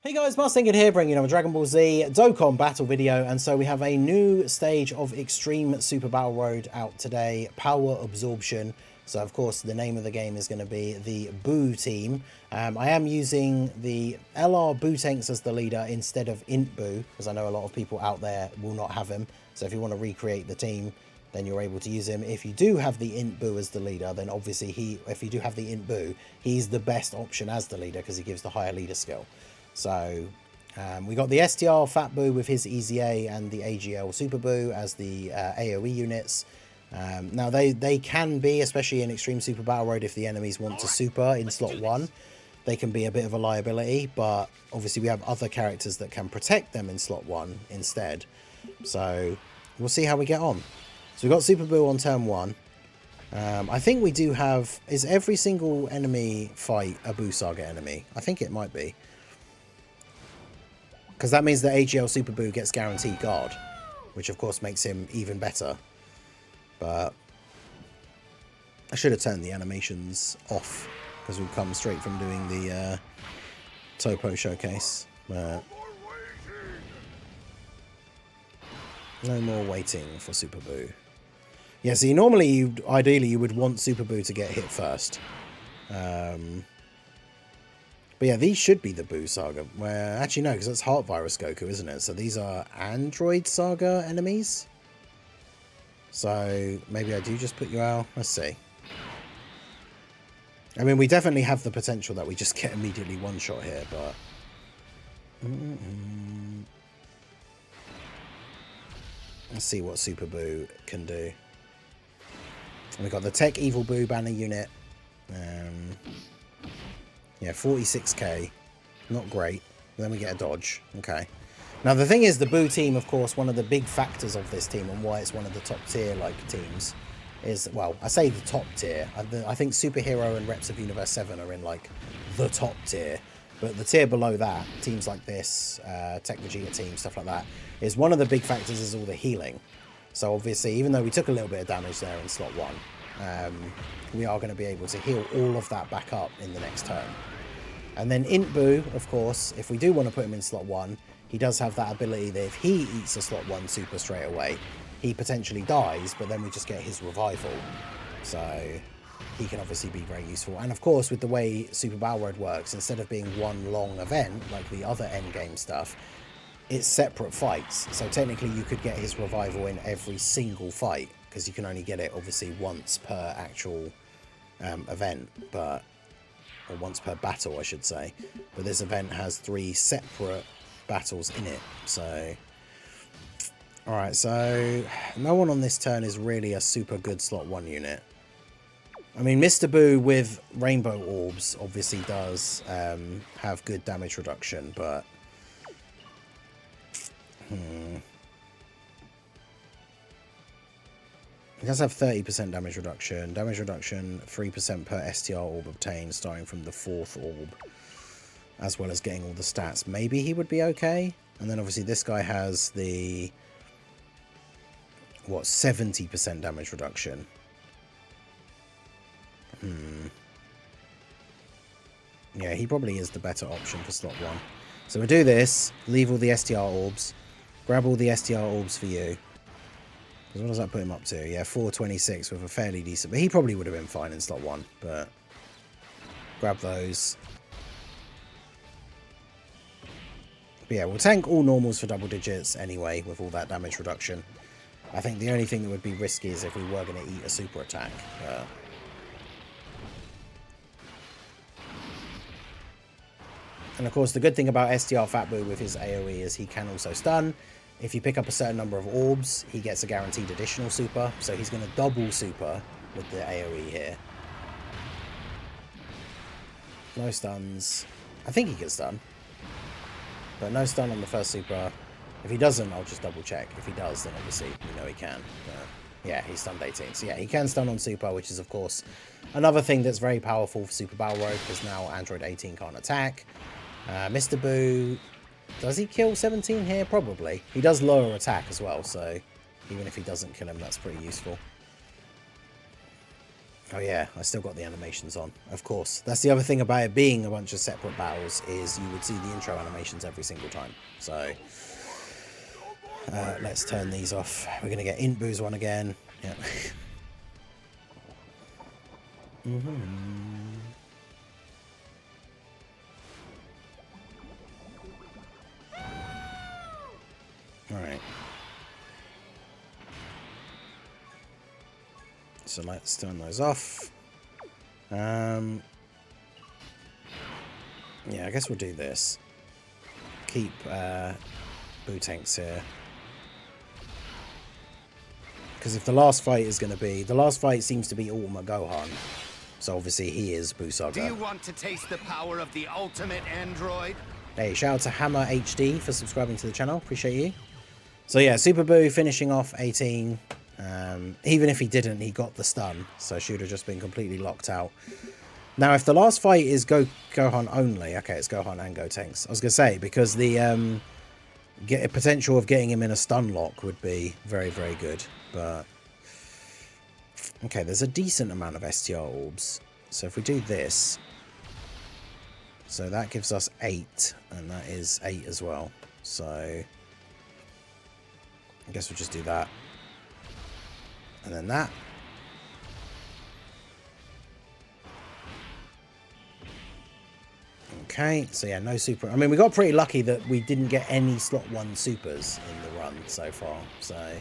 Hey guys, Mustang here, bringing you a Dragon Ball Z Dokkan battle video, and so we have a new stage of Extreme Super Battle Road out today, Power Absorption. So of course the name of the game is going to be the Boo team. I am using the LR Boo tanks as the leader instead of Int Boo, because I know a lot of people out there will not have him. So if you want to recreate the team, then you're able to use him. If you do have the Int Boo as the leader, then obviously if you do have the Int Boo, he's the best option as the leader because he gives the higher leader skill. So we got the STR Fat Boo with his EZA and the AGL Super Boo as the AoE units. Now they can be, especially in Extreme Super Battle Road, if the enemies want to super in slot 1, they can be a bit of a liability, but obviously we have other characters that can protect them in slot 1 instead. So we'll see how we get on. So we've got Super Boo on turn 1. I think we do have... Is every single enemy fight a Boo Saga enemy? I think it might be. Because that means that AGL Super Boo gets guaranteed guard, which of course makes him even better. But I should have turned the animations off, because we've come straight from doing the Topo showcase. But no more waiting for Super Boo. Yeah, see, normally, ideally, you would want Super Boo to get hit first. But yeah, these should be the Boo Saga. Well, actually, no, because that's Heart Virus Goku, isn't it? So these are Android Saga enemies. So maybe I do just put you out. Let's see. I mean, we definitely have the potential that we just get immediately one-shot here, but... Let's see what Super Boo can do. And we've got the Tech Evil Boo banner unit. Yeah, 46k. Not great. Then we get a dodge. Okay. Now, the thing is, the Boo team, of course, one of the big factors of this team and why it's one of the top tier, like, teams is, well, I say the top tier. I think Superhero and Reps of Universe 7 are in, like, the top tier. But the tier below that, teams like this, Tech Vegeta team, stuff like that, is one of the big factors is all the healing. So, obviously, even though we took a little bit of damage there in slot 1, we are going to be able to heal all of that back up in the next turn. And then Int Boo, of course, if we do want to put him in slot 1, he does have that ability that if he eats a slot 1 super straight away, he potentially dies, but then we just get his revival. So he can obviously be very useful. And of course, with the way Super Battle Road works, instead of being one long event, like the other endgame stuff, it's separate fights. So technically you could get his revival in every single fight, because you can only get it obviously once per actual event, but... or once per battle, I should say. But this event has 3 separate battles in it, so... Alright, so... no one on this turn is really a super good slot 1 unit. I mean, Mr. Boo with Rainbow Orbs obviously does have good damage reduction, but... It does have 30% damage reduction. Damage reduction 3% per STR orb obtained, starting from the 4th orb, as well as getting all the stats. Maybe he would be okay. And then obviously this guy has the, what, 70% damage reduction. Yeah, he probably is the better option for slot 1. So we'll do this, leave all the STR orbs, grab all the STR orbs for you. What does that put him up to? Yeah, 426 with a fairly decent... But he probably would have been fine in slot 1, but... grab those. But yeah, we'll tank all normals for double digits anyway, with all that damage reduction. I think the only thing that would be risky is if we were going to eat a super attack. And of course, the good thing about STR Fat Boo with his AoE is he can also stun. If you pick up a certain number of orbs, he gets a guaranteed additional super. So he's going to double super with the AoE here. No stuns. I think he can stun. But no stun on the first super. If he doesn't, I'll just double check. If he does, then obviously we know he can. But yeah, he's stunned 18. So yeah, he can stun on super, which is of course another thing that's very powerful for Super Battle Road, because now Android 18 can't attack. Mr. Boo... does he kill 17 here? Probably. He does lower attack as well, so even if he doesn't kill him, that's pretty useful. Oh yeah, I still got the animations on, of course. That's the other thing about it being a bunch of separate battles, is you would see the intro animations every single time. So let's turn these off. We're going to get Int Boo's one again. Yeah. Alright. So let's turn those off. Yeah, I guess we'll do this. Keep Boo Tanks here. Because if the last fight is going to be... The last fight seems to be Ultimate Gohan. So obviously he is Boo Saga. Do you want to taste the power of the ultimate android? Hey, shout out to Hammer HD for subscribing to the channel. Appreciate you. So yeah, Super Boo finishing off 18. Even if he didn't, he got the stun. So she would have just been completely locked out. Now, if the last fight is Gohan only... Okay, it's Gohan and Gotenks. I was going to say, because the potential of getting him in a stun lock would be very, very good. But... Okay, there's a decent amount of STR orbs. So if we do this... So that gives us 8. And that is 8 as well. So... I guess we'll just do that. And then that. Okay, so yeah, no super. I mean, we got pretty lucky that we didn't get any slot 1 supers in the run so far. So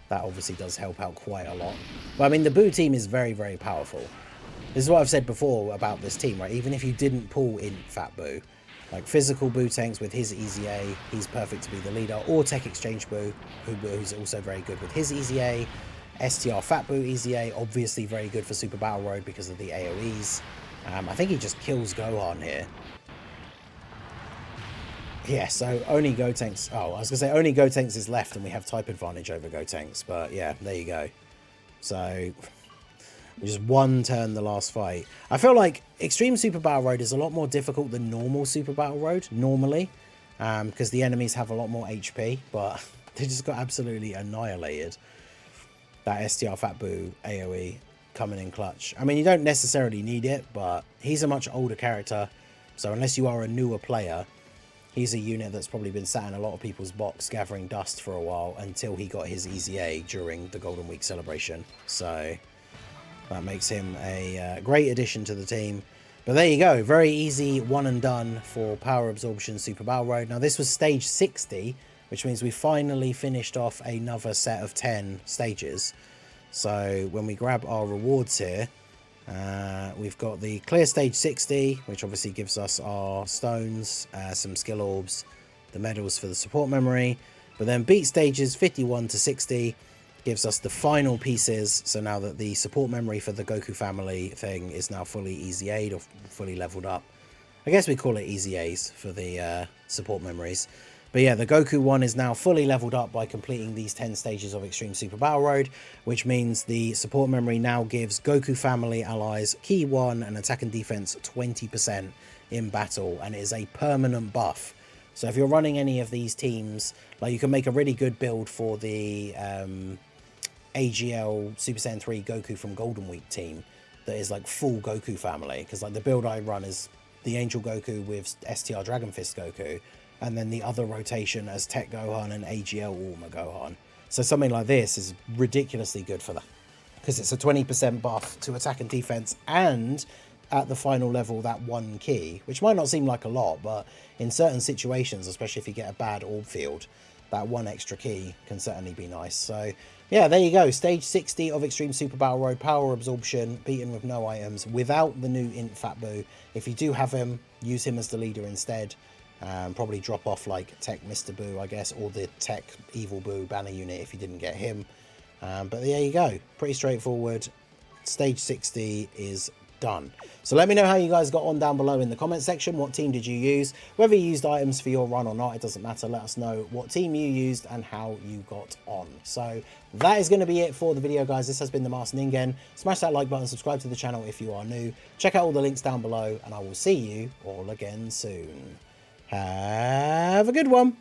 that obviously does help out quite a lot. But I mean, the Boo team is very, very powerful. This is what I've said before about this team, right? Even if you didn't pull in Fat Boo, like physical Boo Tanks with his Easy A, he's perfect to be the leader. Or Tech Exchange Boo, who's also very good with his Easy A. STR Fat Boo Easy A, obviously very good for Super Battle Road because of the AoEs. I think he just kills Gohan here. Yeah, so only Gotenks... Oh, I was going to say only Gotenks is left and we have type advantage over Gotenks. But yeah, there you go. So... We just one turn the last fight. I feel like Extreme Super Battle Road is a lot more difficult than normal Super Battle Road, normally. Because the enemies have a lot more HP, but they just got absolutely annihilated. That STR Fat Boo AoE coming in clutch. I mean, you don't necessarily need it, but he's a much older character. So unless you are a newer player, he's a unit that's probably been sat in a lot of people's box gathering dust for a while until he got his Easy A during the Golden Week celebration. So... that makes him a great addition to the team. But there you go. Very easy one and done for Power Absorption Super Battle Road. Now this was stage 60, which means we finally finished off another set of 10 stages. So when we grab our rewards here, we've got the clear stage 60, which obviously gives us our stones, some skill orbs, the medals for the support memory. But then beat stages 51 to 60 gives us the final pieces. So now that the support memory for the Goku family thing is now fully Easy Aid or fully leveled up. I guess we call it Easy A's for the support memories. But yeah, the Goku one is now fully leveled up by completing these 10 stages of Extreme Super Battle Road, which means the support memory now gives Goku family allies Ki 1 and attack and defense 20% in battle, and it is a permanent buff. So if you're running any of these teams, like you can make a really good build for the AGL Super Saiyan 3 Goku from Golden Week team that is like full Goku family, because like the build I run is the Angel Goku with STR Dragon Fist Goku, and then the other rotation as Tech Gohan and AGL Ultima Gohan. So something like this is ridiculously good for that, because it's a 20% buff to attack and defense, and at the final level that 1 key, which might not seem like a lot, but in certain situations, especially if you get a bad orb field, that 1 extra key can certainly be nice. So yeah, there you go. Stage 60 of Extreme Super Battle Road, Power Absorption, beaten with no items, without the new Int Fat Boo. If you do have him, use him as the leader instead. Probably drop off like Tech Mr. Boo, I guess, or the Tech Evil Boo banner unit if you didn't get him. But there you go. Pretty straightforward. Stage 60 is done. So let me know how you guys got on down below in the comment section. What team did you use? Whether you used items for your run or not, it doesn't matter. Let us know what team you used and how you got on. So that is going to be it for the video, guys. This has been the Master Ningen. Smash that like button, subscribe to the channel if you are new. Check out all the links down below, and I will see you all again soon. Have a good one.